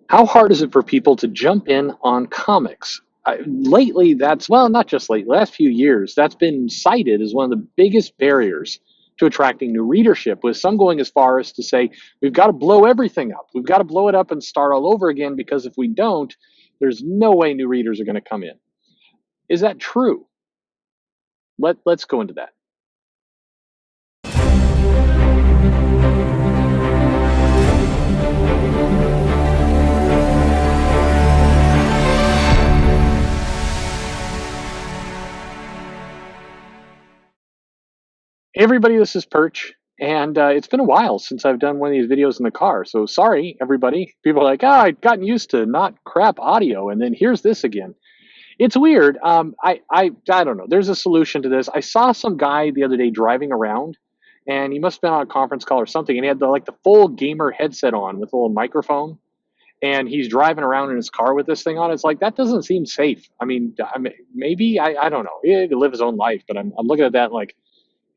How hard is it for people to jump in on comics? Lately, well, not just lately, last few years, that's been cited as one of the biggest barriers to attracting new readership, with some going as far as to say, we've got to blow everything up. We've got to blow it up and start all over again, because if we don't, there's no way new readers are going to come in. Is that true? Let's go into that. Hey everybody, this is Perch, and it's been a while since I've done one of these videos in the car. So sorry, everybody. People are like, "Oh, I've gotten used to not crap audio, and then here's this again." It's weird. I don't know. There's a solution to this. I saw some guy the other day driving around, and he must have been on a conference call or something, and he had the full gamer headset on with a little microphone, and he's driving around in his car with this thing on. It's like that doesn't seem safe. I mean, maybe I don't know. He could live his own life, but I'm looking at that like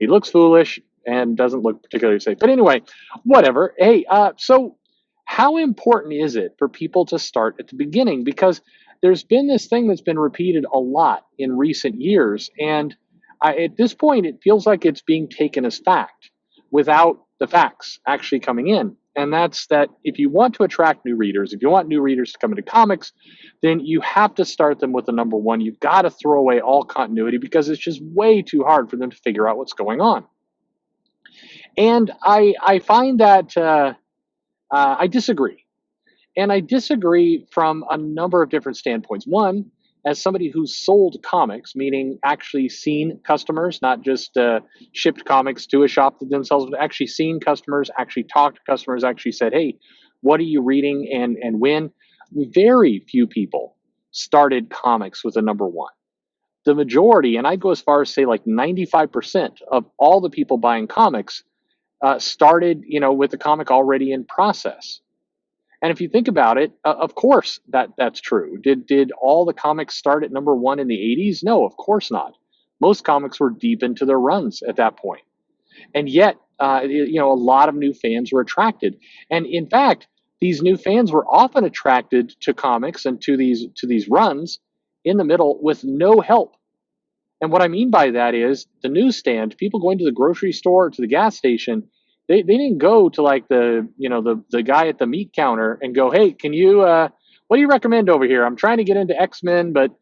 he looks foolish and doesn't look particularly safe. But anyway, whatever. Hey, so how important is it for people to start at the beginning? Because there's been this thing that's been repeated a lot in recent years, and at this point, it feels like it's being taken as fact without the facts actually coming in. And that's that if you want to attract new readers, if you want new readers to come into comics, then you have to start them with the number one. You've got to throw away all continuity because it's just way too hard for them to figure out what's going on. And I find that I disagree. And I disagree from a number of different standpoints. One, as somebody who's sold comics, meaning actually seen customers, not just shipped comics to a shop that themselves, but actually seen customers, actually talked to customers, actually said, hey, what are you reading and when? Very few people started comics with a number one. The majority, and I'd go as far as say like 95% of all the people buying comics started, with the comic already in process. And if you think about it, of course that's true. Did all the comics start at number one in the 80s? No, of course not. Most comics were deep into their runs at that point, and yet a lot of new fans were attracted. And in fact, these new fans were often attracted to comics and to these runs in the middle with no help. And what I mean by that is the newsstand, people going to the grocery store or to the gas station, they didn't go to like the guy at the meat counter and go, hey, can you what do you recommend over here? I'm trying to get into X-Men, but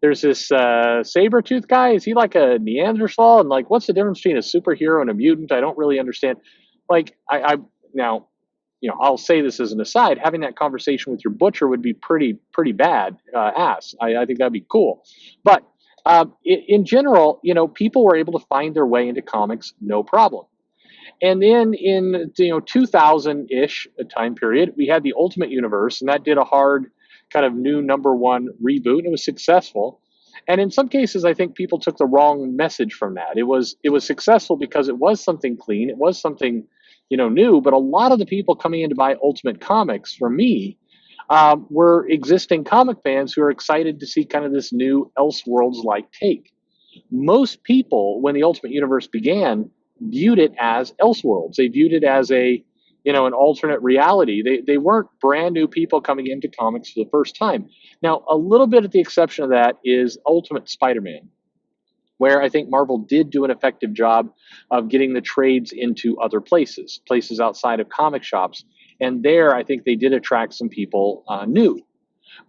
there's this saber tooth guy. Is he like a Neanderthal? And like, what's the difference between a superhero and a mutant? I don't really understand. Like, I now, I'll say this as an aside. Having that conversation with your butcher would be pretty bad ass. I think that'd be cool, but in general, people were able to find their way into comics no problem. And then in 2000 ish time period, we had the Ultimate Universe, and that did a hard kind of new number one reboot, and it was successful. And in some cases, I think people took the wrong message from that. It was successful because it was something clean, it was something new. But a lot of the people coming in to buy Ultimate Comics from me were existing comic fans who are excited to see kind of this new Elseworlds like take. Most people, when the Ultimate Universe began, viewed it as Elseworlds. They viewed it as an alternate reality. They weren't brand new people coming into comics for the first time. Now, a little bit at the exception of that is Ultimate Spider-Man, where I think Marvel did do an effective job of getting the trades into other places outside of comic shops. And there, I think they did attract some people new.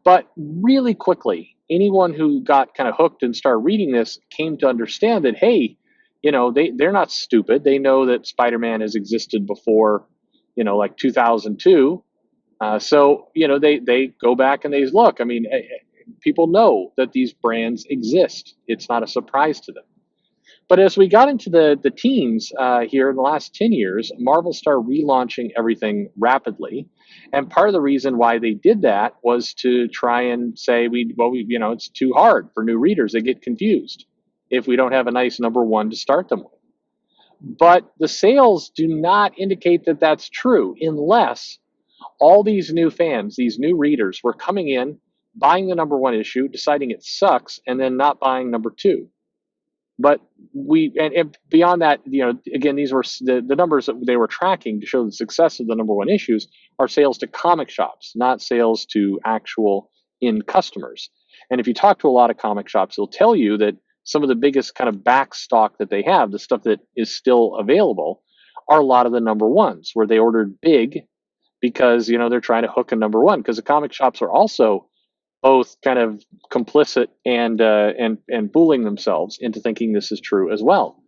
But really quickly, anyone who got kind of hooked and started reading this came to understand that, hey, they're not stupid. They know that Spider-Man has existed before, like 2002. So they go back and they look. I mean, people know that these brands exist. It's not a surprise to them. But as we got into the teens here in the last 10 years, Marvel started relaunching everything rapidly. And part of the reason why they did that was to try and say, it's too hard for new readers. They get confused if we don't have a nice number one to start them with. But the sales do not indicate that that's true unless all these new fans, these new readers, were coming in, buying the number one issue, deciding it sucks, and then not buying number two. But and beyond that, again, these were the numbers that they were tracking to show the success of the number one issues are sales to comic shops, not sales to actual in customers. And if you talk to a lot of comic shops, they'll tell you that some of the biggest kind of back stock that they have, the stuff that is still available, are a lot of the number ones where they ordered big because they're trying to hook a number one, because the comic shops are also both kind of complicit and fooling themselves into thinking this is true as well.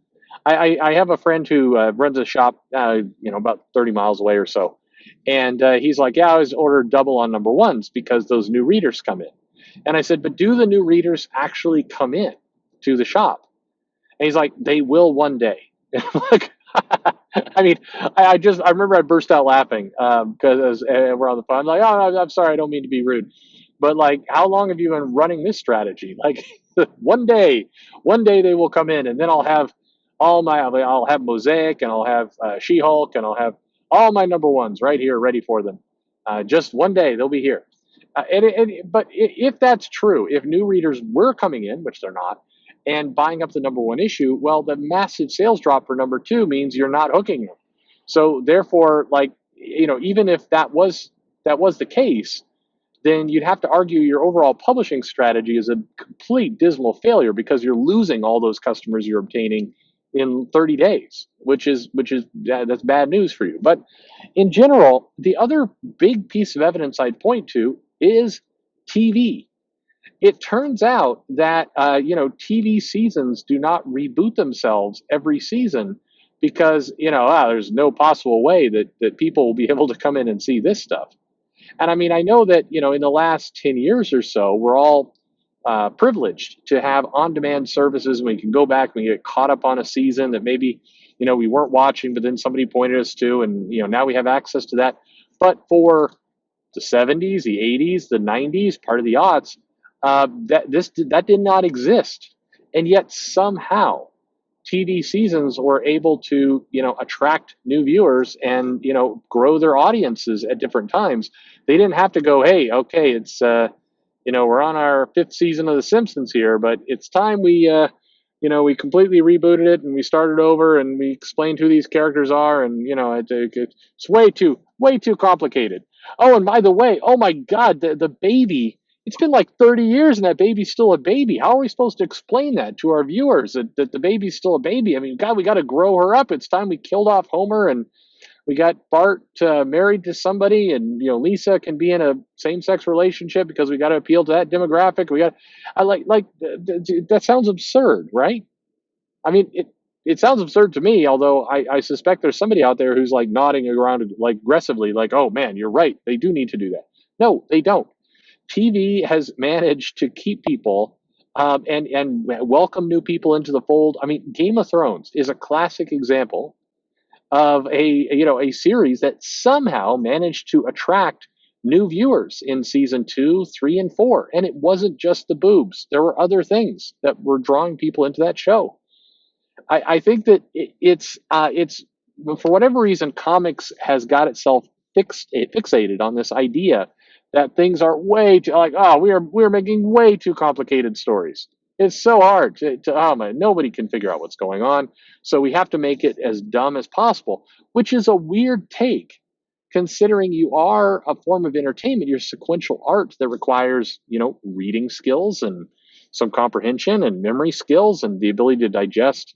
I have a friend who runs a shop, about 30 miles away or so, and he's like, "Yeah, I was ordered double on number ones because those new readers come in." And I said, "But do the new readers actually come in to the shop?" And he's like, "They will one day." Like, I mean, I remember I burst out laughing because we're on the phone. I'm like, "Oh, I'm sorry, I don't mean to be rude." But like, how long have you been running this strategy? Like, one day, one day they will come in, and then I'll have Mosaic, and I'll have She-Hulk, and I'll have all my number ones right here, ready for them. Just one day they'll be here. But if that's true, if new readers were coming in, which they're not, and buying up the number one issue, well, the massive sales drop for number two means you're not hooking them. So therefore, like, even if that was the case, then you'd have to argue your overall publishing strategy is a complete dismal failure, because you're losing all those customers you're obtaining in 30 days, that's bad news for you. But in general, the other big piece of evidence I'd point to is TV. It turns out that TV seasons do not reboot themselves every season, because there's no possible way that people will be able to come in and see this stuff. And I mean, I know that, in the last 10 years or so, we're all privileged to have on demand services. We can go back, we get caught up on a season that maybe, we weren't watching, but then somebody pointed us to, and, now we have access to that. But for the 70s, the 80s, the 90s, part of the aughts, that did not exist. And yet somehow TV seasons were able to, attract new viewers and, grow their audiences at different times. They didn't have to go, "Hey, okay, it's, we're on our fifth season of The Simpsons here, but it's time we completely rebooted it and we started over and we explained who these characters are, and, it's way too complicated. Oh, and by the way, oh my God, the baby, it's been like 30 years and that baby's still a baby. How are we supposed to explain that to our viewers, that the baby's still a baby? I mean, God, we got to grow her up. It's time we killed off Homer and we got Bart married to somebody, and Lisa can be in a same-sex relationship because we got to appeal to that demographic. I that sounds absurd, right? I mean, it sounds absurd to me, although I suspect there's somebody out there who's like nodding around like aggressively, like, "Oh man, you're right. They do need to do that." No, they don't. TV has managed to keep people and welcome new people into the fold. I mean, Game of Thrones is a classic example of a series that somehow managed to attract new viewers in season 2, 3, and 4. And it wasn't just the boobs. There were other things that were drawing people into that show. I think that it's for whatever reason, comics has got itself fixated on this idea that things are way too, like, oh, we're making way too complicated stories. It's so hard to oh man, nobody can figure out what's going on. So we have to make it as dumb as possible, which is a weird take, considering you are a form of entertainment. You're sequential art that requires, reading skills and some comprehension and memory skills and the ability to digest,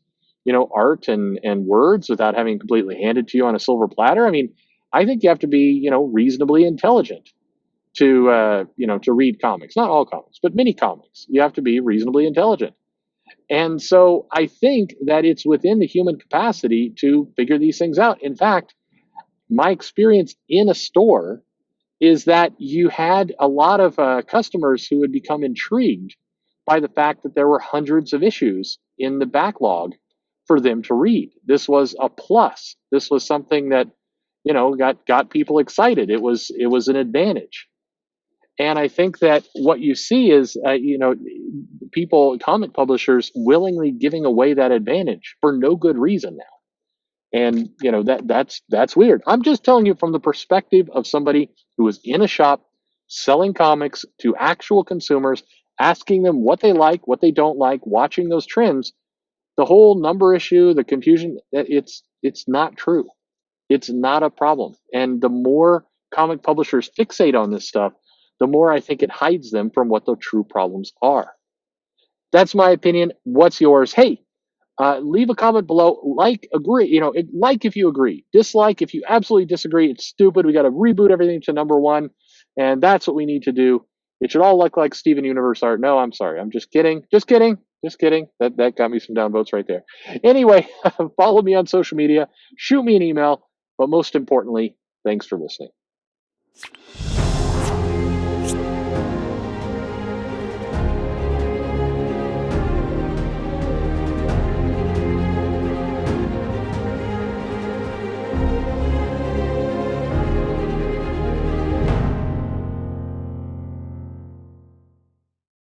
art and words without having completely handed to you on a silver platter. I mean, I think you have to be, reasonably intelligent to read comics. Not all comics, but many comics. You have to be reasonably intelligent. And so I think that it's within the human capacity to figure these things out. In fact, my experience in a store is that you had a lot of customers who would become intrigued by the fact that there were hundreds of issues in the backlog for them to read. This was a plus. This was something that, got people excited. It was an advantage. And I think that what you see is, people, comic publishers, willingly giving away that advantage for no good reason now. And that's weird. I'm just telling you from the perspective of somebody who was in a shop selling comics to actual consumers, asking them what they like, what they don't like, watching those trends. The whole number issue, the confusion, it's not true. It's not a problem. And the more comic publishers fixate on this stuff, the more I think it hides them from what the true problems are. That's my opinion. What's yours? Hey, leave a comment below. Like, agree. Like if you agree. Dislike if you absolutely disagree. It's stupid. We got to reboot everything to number one, and that's what we need to do. It should all look like Steven Universe art. No, I'm sorry. I'm just kidding. Just kidding. Just kidding. That got me some downvotes right there. Anyway, follow me on social media. Shoot me an email. But most importantly, thanks for listening.